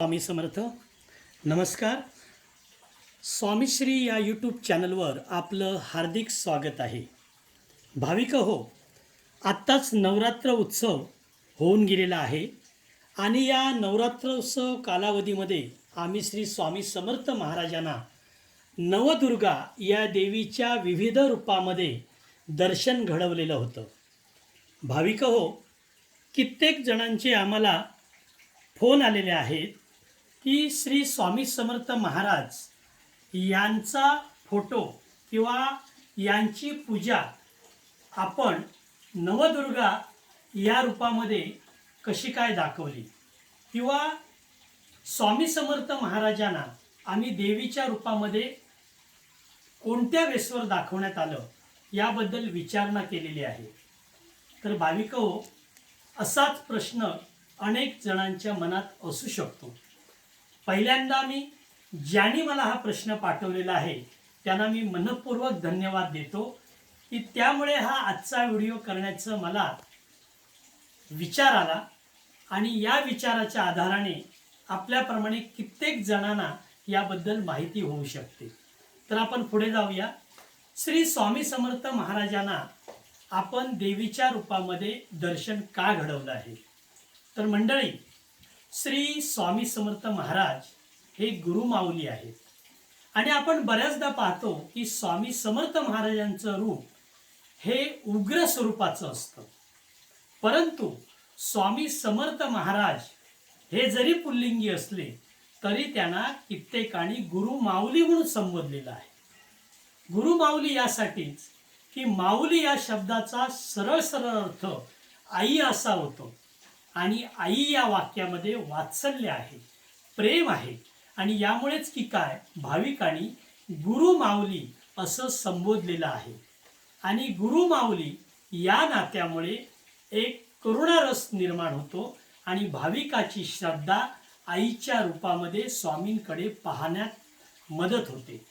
स्वामी समर्थ. नमस्कार. स्वामीश्री या यूट्यूब चॅनलवर आपलं हार्दिक स्वागत आहे. भाविक हो, आत्ताच नवरात्र उत्सव होऊन गेलेला आहे आणि या नवरात्र उत्सव कालावधीमध्ये आम्ही श्री स्वामी समर्थ महाराजांना नवदुर्गा या देवीच्या विविध रूपामध्ये दर्शन घडवलेलं होतं. भाविक हो, कित्येक जणांचे आम्हाला फोन आलेले आहेत की श्री स्वामी समर्थ महाराज यांचा फोटो किंवा यांची पूजा आपण नवदुर्गा या रूपामध्ये कशी काय दाखवली, किंवा स्वामी समर्थ महाराजांना आम्ही देवीच्या रूपामध्ये कोणत्या वेशवर दाखवण्यात आलं याबद्दल विचारणा केलेली आहे. तर भाविको, असाच प्रश्न अनेक जणांच्या मनात असू शकतो. पहिल्यांदा मी ज्यांनी मला हा प्रश्न पाठवलेला आहे त्यांना मी मनपूर्वक धन्यवाद देतो की त्यामुळे हा आजचा व्हिडिओ करण्याचं मला विचार आला आणि या विचाराच्या आधाराने आपल्याप्रमाणे कित्येक जणांना याबद्दल माहिती होऊ शकते. तर आपण पुढे जाऊया. श्री स्वामी समर्थ महाराजांना आपण देवीच्या रूपामध्ये दर्शन का घडवलं आहे? तर मंडळी, श्री स्वामी समर्थ महाराज हे गुरुमाऊली आहेत आणि आपण बऱ्याचदा पाहतो की स्वामी समर्थ महाराजांचं रूप हे उग्र स्वरूपाचं असतं, परंतु स्वामी समर्थ महाराज हे जरी पुल्लिंगी असले तरी त्यांना कित्येकानी गुरुमाऊली म्हणून संबोधलेलं आहे. गुरुमाऊली यासाठीच की माऊली या शब्दाचा सरळ सरळ अर्थ आई असा होतो आणि आई या वाक्यामध्ये वात्सल्य आहे, प्रेम आहे आणि यामुळेच की काय भाविकांनी गुरुमाऊली असं संबोधलेलं आहे. आणि गुरुमाऊली या नात्यामुळे एक करुणारस निर्माण होतो आणि भाविकाची श्रद्धा आईच्या रूपामध्ये स्वामींकडे पाहण्यात मदत होते.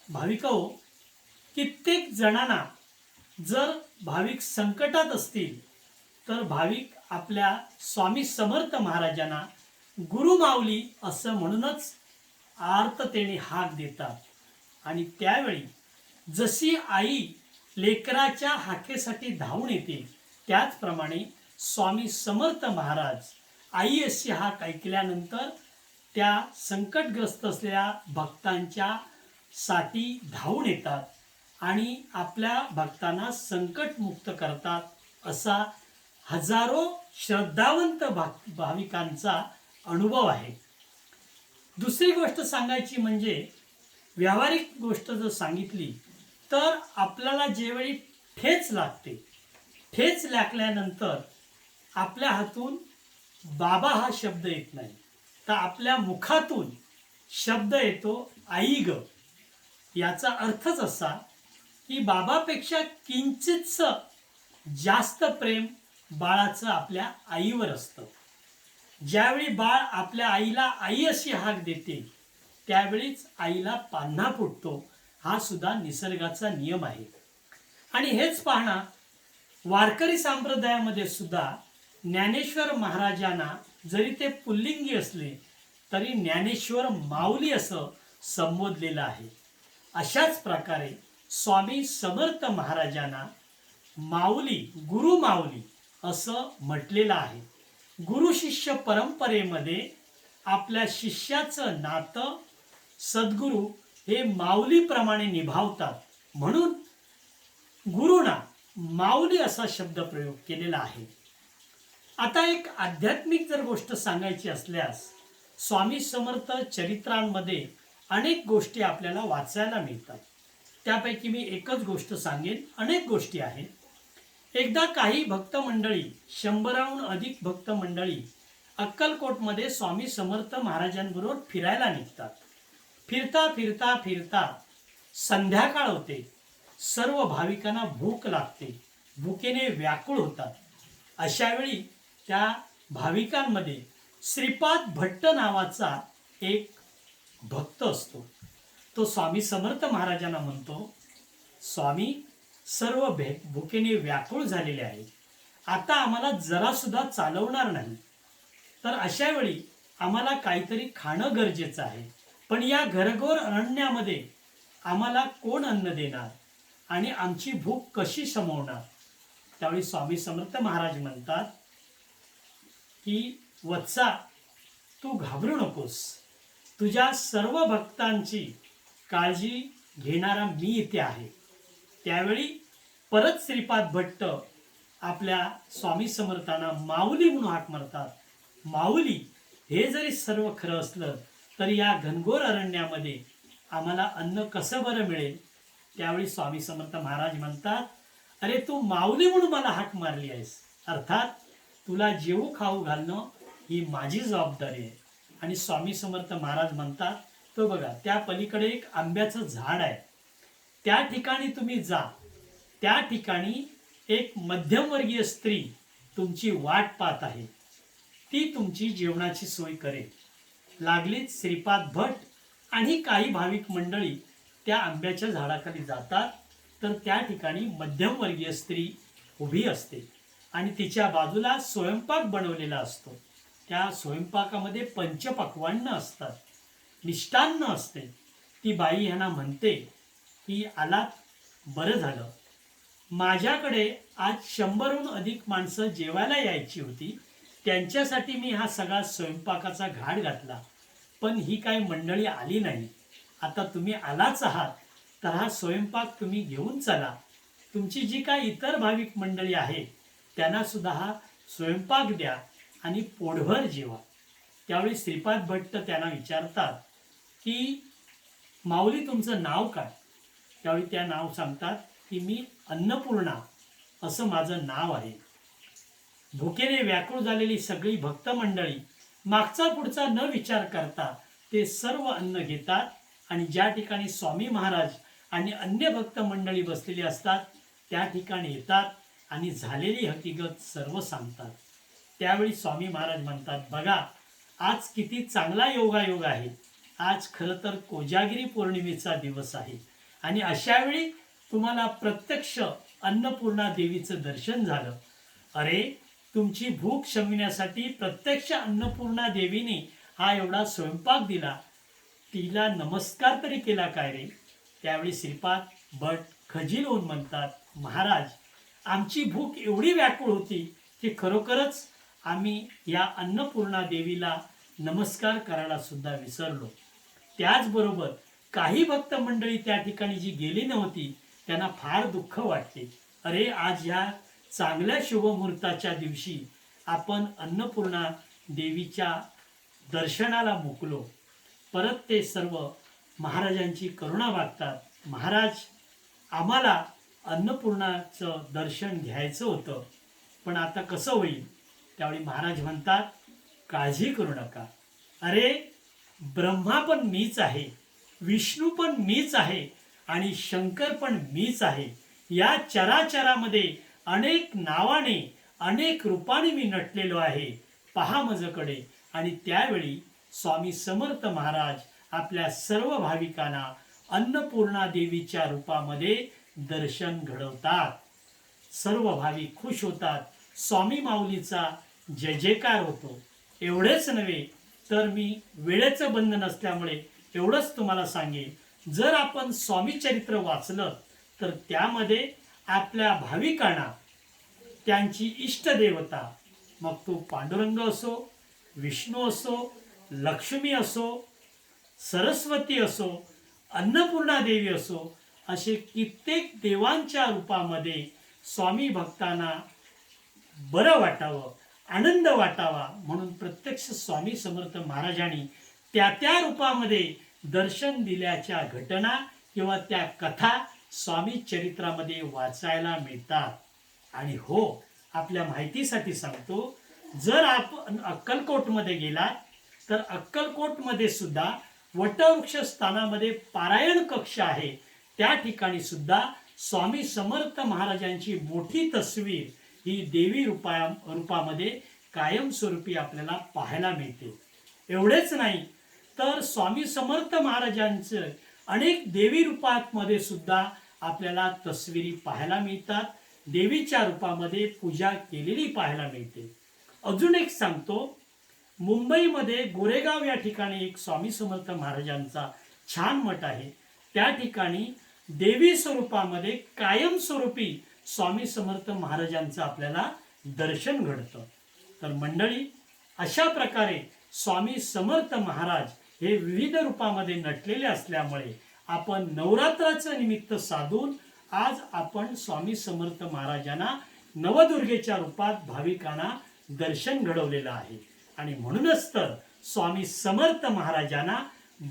भाविको, कित्येक जणांना जर भाविक संकटात असतील तर भाविक आपल्या स्वामी समर्थ महाराजांना गुरुमाऊली असं म्हणूनच आर्ततेने हाक देतात. आणि त्यावेळी जशी आई लेकराच्या हाकेसाठी धावून येते त्याचप्रमाणे स्वामी समर्थ महाराज आई अशी हाक ऐकल्यानंतर त्या संकटग्रस्त असलेल्या भक्तांच्या साठी धावून येतात आणि आपल्या भक्तांना संकटमुक्त करतात. असा हजारो श्रद्धावंत भाविकांचा अनुभव आहे. दुसरी गोष्ट सांगायची म्हणजे व्यावहारिक गोष्ट जर सांगितली तर आपल्याला जेवेळी ठेच लागते, ठेच लागल्यानंतर आपल्या हातून बाबा हा शब्द येत नाही, तर आपल्या मुखातून शब्द येतो आई ग. याचा अर्थच असा की बाबापेक्षा किंचितसं जास्त प्रेम बाळाचं आपल्या आईवर असतं. ज्यावेळी बाळ आपल्या आईला आई अशी हाक देते त्यावेळीच आईला पान्हा फुटतो. हा सुद्धा निसर्गाचा नियम आहे. आणि हेच पाहणं वारकरी संप्रदायामध्ये सुद्धा ज्ञानेश्वर महाराजांना जरी ते पुल्लिंगी असले तरी ज्ञानेश्वर माऊली असं संबोधलेलं आहे. अशाच प्रकारे स्वामी समर्थ महाराजांना माऊली, गुरुमाऊली असं म्हटलेलं आहे. गुरु शिष्य परंपरेमध्ये आपल्या शिष्याचं नातं सद्गुरू हे माऊलीप्रमाणे निभावतात, म्हणून गुरुना माऊली असा शब्द प्रयोग केलेला आहे. आता एक आध्यात्मिक जर गोष्ट सांगायची असल्यास स्वामी समर्थ चरित्रांमध्ये अनेक गोष्टी आपल्याला वाचायला मिळतात. त्यापैकी मी एकच गोष्ट सांगेन, अनेक गोष्टी आहेत. एकदा काही भक्त मंडळी, 100हून अधिक भक्त मंडळी अक्कलकोटमध्ये स्वामी समर्थ महाराजांबरोबर फिरायला निघतात. फिरता फिरता फिरता संध्याकाळ होते. सर्व भाविकांना भूक लागते, भुकेने व्याकुळ होतात. अशा वेळी त्या भाविकांमध्ये श्रीपाद भट्ट नावाचा एक भक्त असतो. तो स्वामी समर्थ महाराजांना म्हणतो, स्वामी, सर्व भुकेने व्याकुळ झालेले आहे, आता आम्हाला जरा सुद्धा चालवणार नाही. तर अशा वेळी आम्हाला काहीतरी खाणं गरजेचं आहे, पण या घरघोर अरण्यामध्ये आम्हाला कोण अन्न देणार आणि आमची भूक कशी शमवणार? त्यावेळी स्वामी समर्थ महाराज म्हणतात की वत्सा, तू घाबरू नकोस, तुझ्या सर्व भक्तांची काळजी घेणारा मी इथे आहे. त्यावेळी परत श्रीपाद भट्ट आपल्या स्वामी समर्थांना माऊली म्हणून हाक मारतात. माऊली, हे जरी सर्व खरं असलं तरी या घनघोर अरण्यामध्ये आम्हाला अन्न कसं बरं मिळेल? त्यावेळी स्वामी समर्थ महाराज म्हणतात, अरे तू माऊली म्हणून मला हाक मारली आहेस, अर्थात तुला जेवू खाऊ घालणं ही माझी जबाबदारी आहे. आणि स्वामी समर्थ महाराज म्हणतात, तो बघा त्या पलीकडे एक आंब्याचं झाड आहे, त्या ठिकाणी तुम्ही जा. त्या ठिकाणी एक मध्यमवर्गीय स्त्री तुमची वाट पाहत आहे, ती तुमची जेवणाची सोय करेल. लागलीच श्रीपाद भट आणि काही भाविक मंडळी त्या आंब्याच्या झाडाखाली जातात. तर त्या ठिकाणी मध्यमवर्गीय स्त्री उभी असते आणि तिच्या बाजूला स्वयंपाक बनवलेला असतो. त्या स्वयंपाकामध्ये पंचपक्वान्न असतात, मिष्टान्न असते. ती बाई ह्यांना म्हणते की आलात, बरं झालं. माझ्याकडे आज 100हून अधिक माणसं जेवायला यायची होती, त्यांच्यासाठी मी हा सगळा स्वयंपाकाचा घाट घातला, पण ही काही मंडळी आली नाही. आता तुम्ही आलाच आहात तर हा स्वयंपाक तुम्ही घेऊन चला. तुमची जी काही इतर भाविक मंडळी आहेत त्यांना सुद्धा हा स्वयंपाक द्या आणि पोटभर जेवा. त्यावेळी श्रीपाद भट्ट त्यांना विचारतात की माऊली, तुमचं नाव काय? त्यावेळी त्या नाव सांगतात की मी अन्नपूर्णा असं माझं नाव आहे. भुकेने व्याकुळ झालेली सगळी भक्त मंडळी मागचा पुढचा न विचार करता ते सर्व अन्न घेतात आणि ज्या ठिकाणी स्वामी महाराज आणि अन्य भक्त मंडळी बसलेली असतात त्या ठिकाणी येतात आणि झालेली हकीकत सर्व सांगतात. त्यावेळी स्वामी महाराज म्हणतात, बघा आज किती चांगला योगायोग आहे. आज खरं तर कोजागिरी पौर्णिमेचा दिवस आहे आणि अशा वेळी तुम्हाला प्रत्यक्ष अन्नपूर्णा देवीचं दर्शन झालं. अरे, तुमची भूक शमविण्यासाठी प्रत्यक्ष अन्नपूर्णा देवीने हा एवढा स्वयंपाक दिला, तिला नमस्कार तरी केला काय रे? त्यावेळी श्रीपाद भट खजील होऊन म्हणतात, महाराज, आमची भूक एवढी व्याकुळ होती की खरोखरच आम्ही या अन्नपूर्णा देवीला नमस्कार करायला सुद्धा विसरलो. त्याचबरोबर काही भक्त मंडळी त्या ठिकाणी जी गेली नव्हती त्यांना फार दुःख वाटते. अरे, आज ह्या चांगल्या शुभमुहूर्ताच्या दिवशी आपण अन्नपूर्णा देवीच्या दर्शनाला मुकलो. परत ते सर्व महाराजांची करुणा मागतात, महाराज, आम्हाला अन्नपूर्णाचं दर्शन घ्यायचं होतं, पण आता कसं होईल? त्यावेळी महाराज म्हणतात, काळजी करू नका. अरे, ब्रह्मा पण मीच आहे, विष्णू पण मीच आहे आणि शंकर पण मीच आहे. या चराचरामध्ये अनेक नावाने अनेक रूपाने मी नटलेलो आहे, पहा माझ्याकडे. आणि त्यावेळी स्वामी समर्थ महाराज आपल्या सर्व भाविकांना अन्नपूर्णा देवीच्या रूपामध्ये दर्शन घडवतात. सर्व भाविक खुश होतात. स्वामी माऊलीचा जय जयकार होतो. एवढेच नव्हे तर मी वेळेचं बंधन असल्यामुळे एवढंच तुम्हाला सांगेन, जर आपण स्वामी चरित्र वाचलं तर त्यामध्ये आपल्या भाविकांना त्यांची इष्टदेवता, मग तो पांडुरंग असो, विष्णू असो, लक्ष्मी असो, सरस्वती असो, अन्नपूर्णा देवी असो, असे कित्येक देवांच्या रूपामध्ये स्वामी भक्तांना बरं वाटावं, आनंद वाटावा म्हणून प्रत्यक्ष स्वामी समर्थ महाराजांनी त्या त्या रूपामध्ये दर्शन दिल्याच्या घटना किंवा त्या कथा स्वामी चरित्रामध्ये वाचायला मिळतात. आणि हो, आपल्या माहितीसाठी सांगतो, जर आपण अक्कलकोटमध्ये गेलात तर अक्कलकोटमध्ये सुद्धा वटवृक्ष स्थानामध्ये पारायण कक्ष आहे. त्या ठिकाणी सुद्धा स्वामी समर्थ महाराजांची मोठी तस्वीर ही देवी रूपामध्ये कायमस्वरूपी आपल्याला पाहायला मिळते. एवढेच नाही तर स्वामी समर्थ महाराजांचं अनेक देवी रूपांमध्ये सुद्धा आपल्याला तस्विरी पाहायला मिळतात. देवीच्या रूपामध्ये पूजा केलेली पाहायला मिळते. अजून एक सांगतो, मुंबईमध्ये गोरेगाव या ठिकाणी एक स्वामी समर्थ महाराजांचा छान मठ आहे. त्या ठिकाणी देवी स्वरूपामध्ये कायमस्वरूपी स्वामी समर्थ महाराजांचं आपल्याला दर्शन घडतं. तर मंडळी, अशा प्रकारे स्वामी समर्थ महाराज हे विविध रूपामध्ये नटलेले असल्यामुळे आपण नवरात्राचं निमित्त साधून आज आपण स्वामी समर्थ महाराजांना नवदुर्गेच्या रूपात भाविकांना दर्शन घडवलेलं आहे. आणि म्हणूनच तर स्वामी समर्थ महाराजांना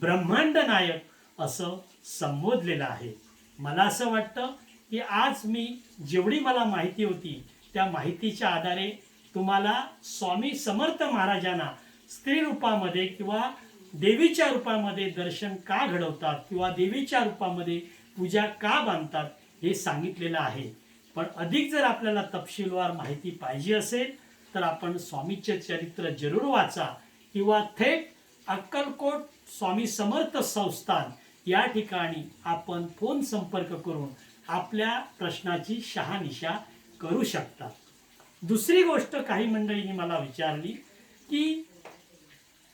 ब्रह्मांड नायक असं संबोधलेलं आहे. मला असं वाटतं की आज मी जेवढी मला माहिती होती त्या माहितीच्या आधारे तुम्हाला स्वामी समर्थ महाराजांना स्त्री रूपामध्ये किंवा देवीच्या रूपामध्ये दर्शन का घडवतात किंवा देवीच्या रूपामध्ये पूजा का बांधतात हे सांगितलेलं आहे. पण अधिक जर आपल्याला तपशीलवार माहिती पाहिजे असेल तर आपण स्वामीचे चरित्र जरूर वाचा किंवा थेट अक्कलकोट स्वामी समर्थ संस्थान या ठिकाणी आपण फोन संपर्क करून आपल्या प्रश्नाची शहानिशा करू शकता. दुसरी गोष्ट काही मंडळींनी मला विचारली की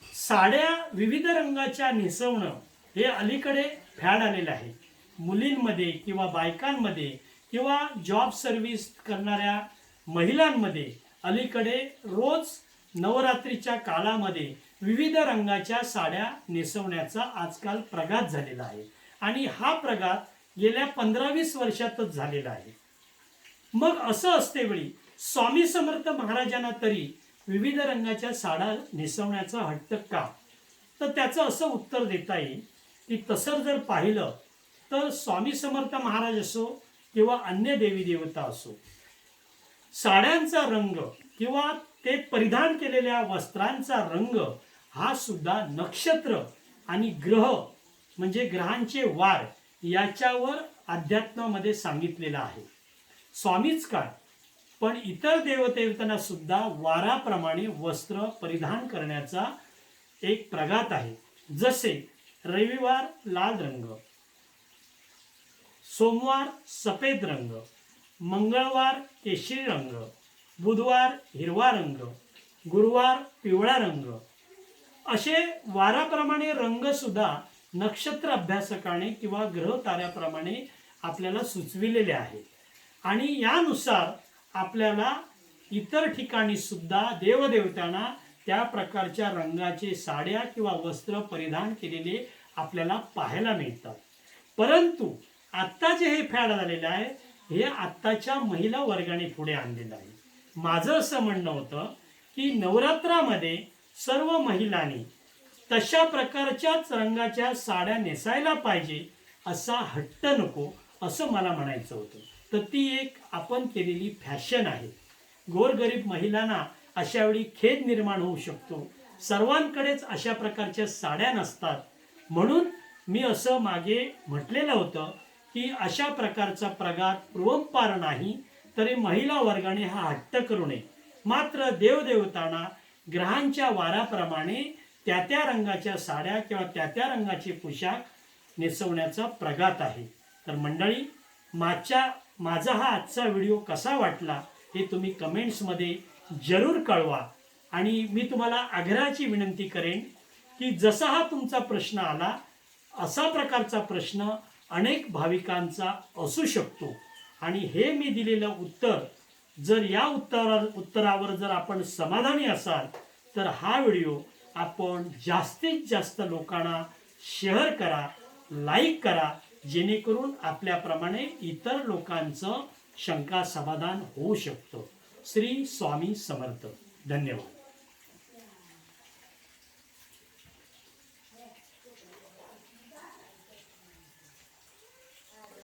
साड्या विविध रंगाच्या नेसवणं हे अलीकडे फॅड आलेलं आहे. मुलींमध्ये किंवा बायकांमध्ये किंवा जॉब सर्व्हिस करणाऱ्या महिलांमध्ये अलीकडे रोज नवरात्रीच्या काळामध्ये विविध रंगाच्या साड्या नेसवण्याचा आजकाल प्रघात झालेला आहे. आणि हा प्रघात गेल्या 15-20 वर्षातच झालेला आहे. मग असं असते वेळी स्वामी समर्थ महाराजांना तरी विविध रंगाच्या साड्या नेसवण्याचा हट्ट का? तर त्याचं असं उत्तर देता येईल की तसं जर पाहिलं तर स्वामी समर्थ महाराज असो किंवा अन्य देवी देवता असो, साड्यांचा रंग किंवा ते परिधान केलेल्या वस्त्रांचा रंग हा सुद्धा नक्षत्र आणि ग्रह म्हणजे ग्रहांचे वार याच्यावर अध्यात्मामध्ये सांगितलेला आहे. स्वामीच काय पण इतर देवदेवतांना सुद्धा वाराप्रमाणे वस्त्र परिधान करण्याचा एक प्रघात आहे. जसे रविवार लाल रंग, सोमवार सफेद रंग, मंगळवार केशरी रंग, बुधवार हिरवा रंग, गुरुवार पिवळा रंग, असे वाराप्रमाणे रंग सुद्धा नक्षत्र अभ्यासकाने किंवा ग्रह ताऱ्याप्रमाणे आपल्याला सुचविलेले आहेत. आणि यानुसार आपल्याला इतर ठिकाणी सुद्धा देवदेवतांना त्या प्रकारच्या रंगाचे साड्या किंवा वस्त्र परिधान केलेले आपल्याला पाहायला मिळतात. परंतु आत्ता जे हे फॅड झालेलं आहे हे आत्ताच्या महिला वर्गाने पुढे आणलेलं आहे. माझं असं म्हणणं होतं की नवरात्रामध्ये सर्व महिलांनी तशा प्रकारच्याच रंगाच्या साड्या नेसायला पाहिजे असा हट्ट नको असं मला म्हणायचं होतं. तर ती एक आपण केलेली फॅशन आहे. गोरगरीब महिलांना अशा वेळी खेद निर्माण होऊ शकतो. सर्वांकडेच अशा प्रकारच्या साड्या नसतात. म्हणून मी असं मागे म्हटलेलं होतं की अशा प्रकारचा प्रघात पूर्वंपार नाही तरी महिला वर्गाने हा हट्ट करू नये. मात्र देवदेवतांना ग्रहांच्या वाराप्रमाणे त्या त्या रंगाच्या साड्या किंवा त्या त्या रंगाचे पोशाख नेसवण्याचा प्रघात आहे. तर मंडळी, माझा हा आजचा व्हिडिओ कसा वाटला हे तुम्ही कमेंट्समध्ये जरूर कळवा. आणि मी तुम्हाला आग्रहाची विनंती करेन की जसा हा तुमचा प्रश्न आला असा प्रकारचा प्रश्न अनेक भाविकांचा असू शकतो. आणि हे मी दिलेलं उत्तर जर या उत्तरावर जर आपण समाधानी असाल तर हा व्हिडिओ आपण जास्तीत जास्त लोकांना शेअर करा, लाईक करा, जेणेकरून आपल्याप्रमाणे इतर लोकांचं शंका समाधान होऊ शकतं. श्री स्वामी समर्थ. धन्यवाद.